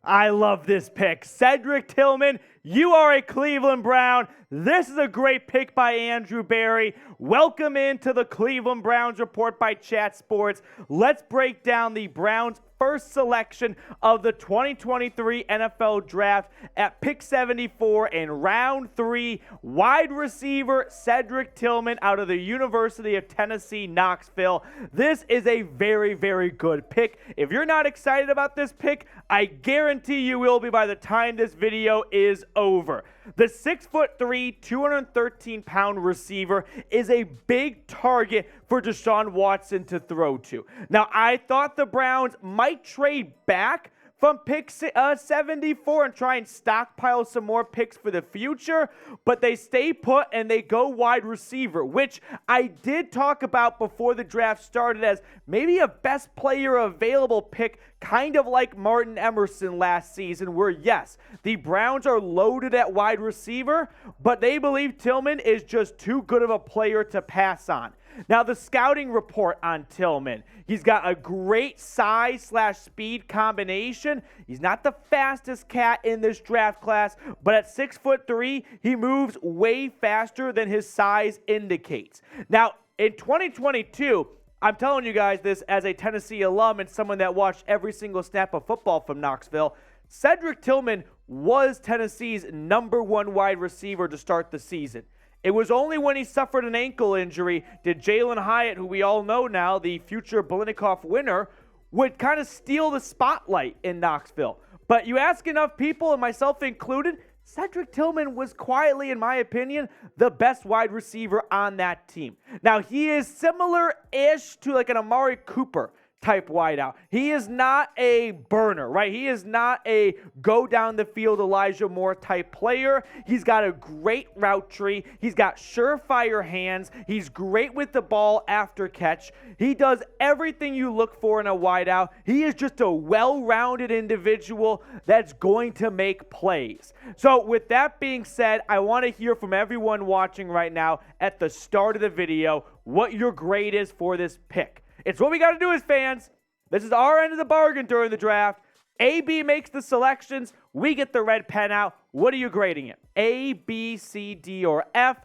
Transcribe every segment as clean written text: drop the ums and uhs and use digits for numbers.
I love this pick. Cedric Tillman, you are a Cleveland Brown. This is a great pick by Andrew Berry. Welcome into the Cleveland Browns Report by Chat Sports. Let's break down the Browns' first selection of the 2023 NFL Draft at pick 74 in round 3. Wide receiver Cedric Tillman out of the University of Tennessee, Knoxville. This is a very, very good pick. If you're not excited about this pick, I guarantee you will be by the time this video is over. The 6'3", 213-pound receiver is a big target for Deshaun Watson to throw to. Now, I thought the Browns might trade back from pick 74 and try and stockpile some more picks for the future, but they stay put and they go wide receiver, which I did talk about before the draft started as maybe a best player available pick, kind of like Martin Emerson last season, where yes, the Browns are loaded at wide receiver, but they believe Tillman is just too good of a player to pass on. Now, the scouting report on Tillman, he's got a great size/speed combination. He's not the fastest cat in this draft class, but at 6'3", he moves way faster than his size indicates. Now, in 2022, I'm telling you guys this as a Tennessee alum and someone that watched every single snap of football from Knoxville, Cedric Tillman was Tennessee's #1 wide receiver to start the season. It was only when he suffered an ankle injury did Jalen Hyatt, who we all know now, the future Biletnikoff winner, would kind of steal the spotlight in Knoxville. But you ask enough people, and myself included, Cedric Tillman was quietly, in my opinion, the best wide receiver on that team. Now, he is similar-ish to like an Amari Cooper type wideout. He is not a burner, right? He is not a go down the field Elijah Moore type player. He's got a great route tree. He's got surefire hands. He's great with the ball after catch. He does everything you look for in a wideout. He is just a well-rounded individual that's going to make plays. So with that being said, I want to hear from everyone watching right now at the start of the video what your grade is for this pick. It's what we got to do as fans. This is our end of the bargain during the draft. AB makes the selections. We get the red pen out. What are you grading it? A, B, C, D, or F?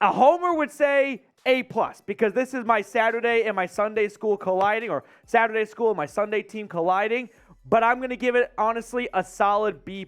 A homer would say A+, because this is my Saturday and my Sunday school colliding, or Saturday school and my Sunday team colliding. But I'm going to give it, honestly, a solid B+.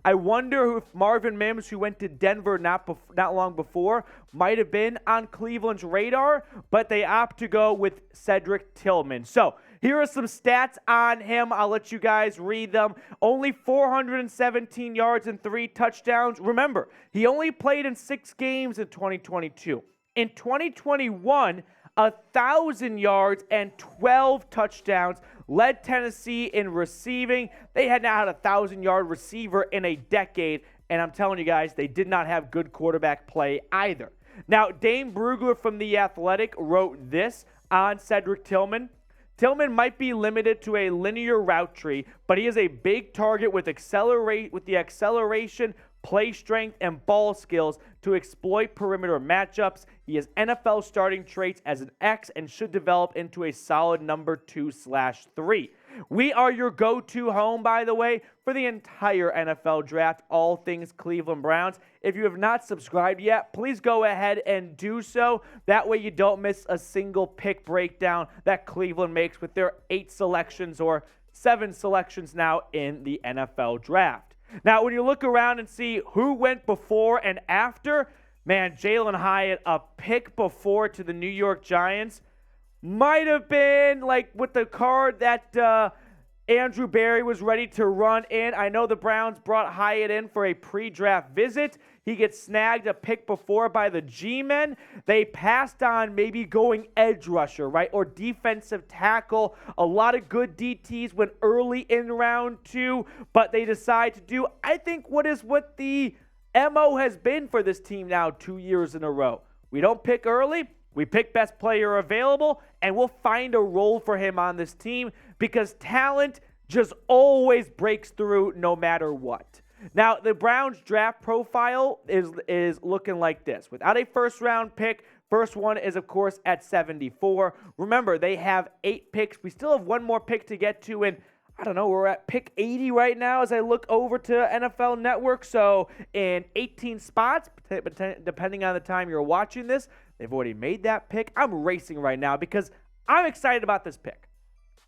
I wonder if Marvin Mims, who went to Denver not long before, might have been on Cleveland's radar, but they opt to go with Cedric Tillman. So here are some stats on him. I'll let you guys read them. Only 417 yards and 3 touchdowns. Remember, he only played in 6 games in 2022. In 2021, 1,000 yards and 12 touchdowns, led Tennessee in receiving. They had not had a 1,000-yard receiver in a decade, and I'm telling you guys, they did not have good quarterback play either. Now, Dane Brugler from The Athletic wrote this on Cedric Tillman. Tillman might be limited to a linear route tree, but he is a big target with the acceleration, play strength, and ball skills to exploit perimeter matchups. He has NFL starting traits as an X and should develop into a solid number 2/3. We are your go-to home, by the way, for the entire NFL draft, all things Cleveland Browns. If you have not subscribed yet, please go ahead and do so. That way you don't miss a single pick breakdown that Cleveland makes with their 8 selections or 7 selections now in the NFL draft. Now, when you look around and see who went before and after, man, Jalen Hyatt, a pick before to the New York Giants, might have been like with the card that Andrew Berry was ready to run in. I know the Browns brought Hyatt in for a pre-draft visit. He gets snagged a pick before by the G-men. They passed on maybe going edge rusher, right, or defensive tackle. A lot of good DTs went early in round 2, but they decide to do, I think, what the MO has been for this team now 2 years in a row. We don't pick early. We pick best player available, and we'll find a role for him on this team because talent just always breaks through no matter what. Now, the Browns draft profile is looking like this. Without a first-round pick, first one is, of course, at 74. Remember, they have 8 picks. We still have one more pick to get to, and I don't know, we're at pick 80 right now as I look over to NFL Network. So in 18 spots, depending on the time you're watching this, they've already made that pick. I'm racing right now because I'm excited about this pick.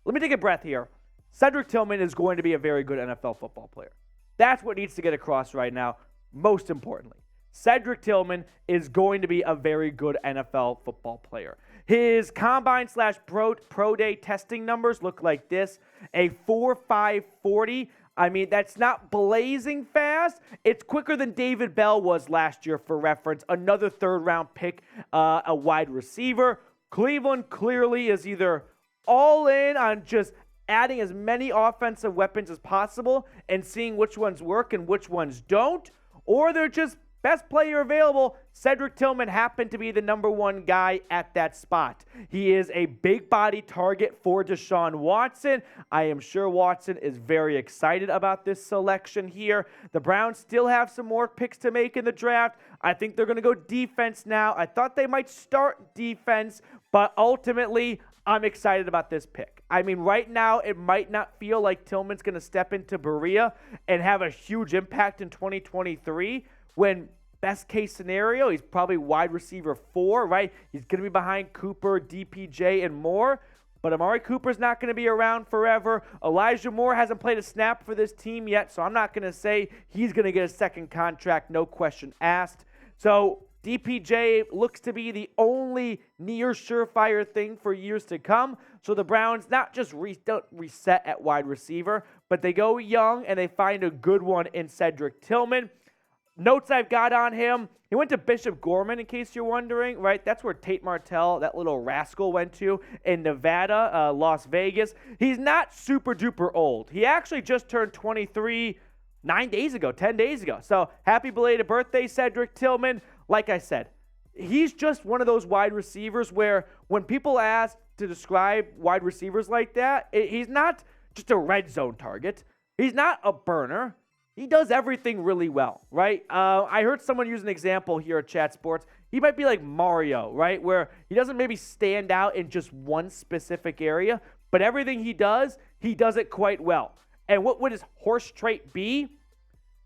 Let me take a breath here. Cedric Tillman is going to be a very good NFL football player. That's what needs to get across right now, most importantly. Cedric Tillman is going to be a very good NFL football player. His combine/pro day testing numbers look like this. A 4.540. I mean, that's not blazing fast. It's quicker than David Bell was last year, for reference. Another third-round pick, a wide receiver. Cleveland clearly is either all in on just adding as many offensive weapons as possible and seeing which ones work and which ones don't, or they're just best player available. Cedric Tillman happened to be the number one guy at that spot. He is a big body target for Deshaun Watson. I am sure Watson is very excited about this selection here. The Browns still have some more picks to make in the draft. I think they're going to go defense now. I thought they might start defense, but ultimately, I'm excited about this pick. I mean, right now, it might not feel like Tillman's going to step into Berea and have a huge impact in 2023 when best case scenario, he's probably wide receiver 4, right? He's going to be behind Cooper, DPJ, and Moore. But Amari Cooper's not going to be around forever. Elijah Moore hasn't played a snap for this team yet, so I'm not going to say he's going to get a second contract, no question asked. So DPJ looks to be the only near surefire thing for years to come. So the Browns not just don't reset at wide receiver, but they go young and they find a good one in Cedric Tillman. Notes I've got on him, he went to Bishop Gorman, in case you're wondering, right? That's where Tate Martell, that little rascal, went to in Nevada, Las Vegas. He's not super duper old. He actually just turned 23 10 days ago. So happy belated birthday, Cedric Tillman. Like I said, he's just one of those wide receivers where when people ask to describe wide receivers like that, he's not just a red zone target. He's not a burner. He does everything really well, right? I heard someone use an example here at Chat Sports. He might be like Mario, right? Where he doesn't maybe stand out in just one specific area, but everything he does it quite well. And what would his horse trait be?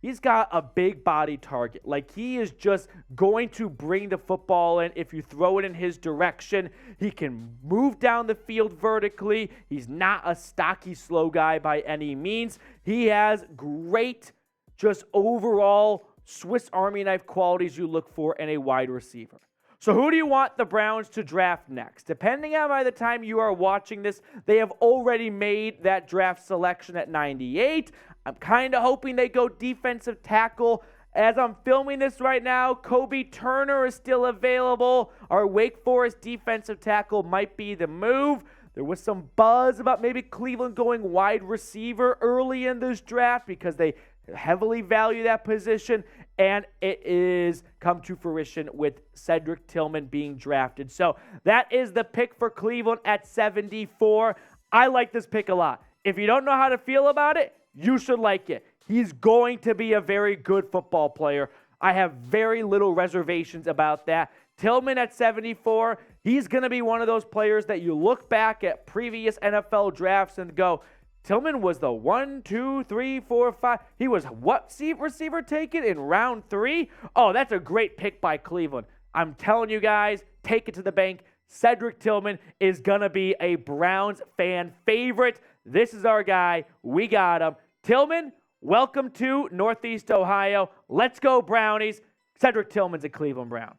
He's got a big body target. Like, he is just going to bring the football in. If you throw it in his direction, he can move down the field vertically. He's not a stocky, slow guy by any means. He has great, just overall Swiss Army knife qualities you look for in a wide receiver. So who do you want the Browns to draft next? Depending on by the time you are watching this, they have already made that draft selection at 98. I'm kind of hoping they go defensive tackle. As I'm filming this right now, Kobe Turner is still available. Our Wake Forest defensive tackle might be the move. There was some buzz about maybe Cleveland going wide receiver early in this draft because they heavily value that position, and it is come to fruition with Cedric Tillman being drafted. So that is the pick for Cleveland at 74. I like this pick a lot. If you don't know how to feel about it, you should like it. He's going to be a very good football player. I have very little reservations about that. Tillman at 74, he's going to be one of those players that you look back at previous NFL drafts and go, Tillman was the 1, 2, 3, 4, 5. He was what receiver taken in round 3? Oh, that's a great pick by Cleveland. I'm telling you guys, take it to the bank. Cedric Tillman is going to be a Browns fan favorite. This is our guy. We got him. Tillman, welcome to Northeast Ohio. Let's go, Brownies. Cedric Tillman's a Cleveland Brown.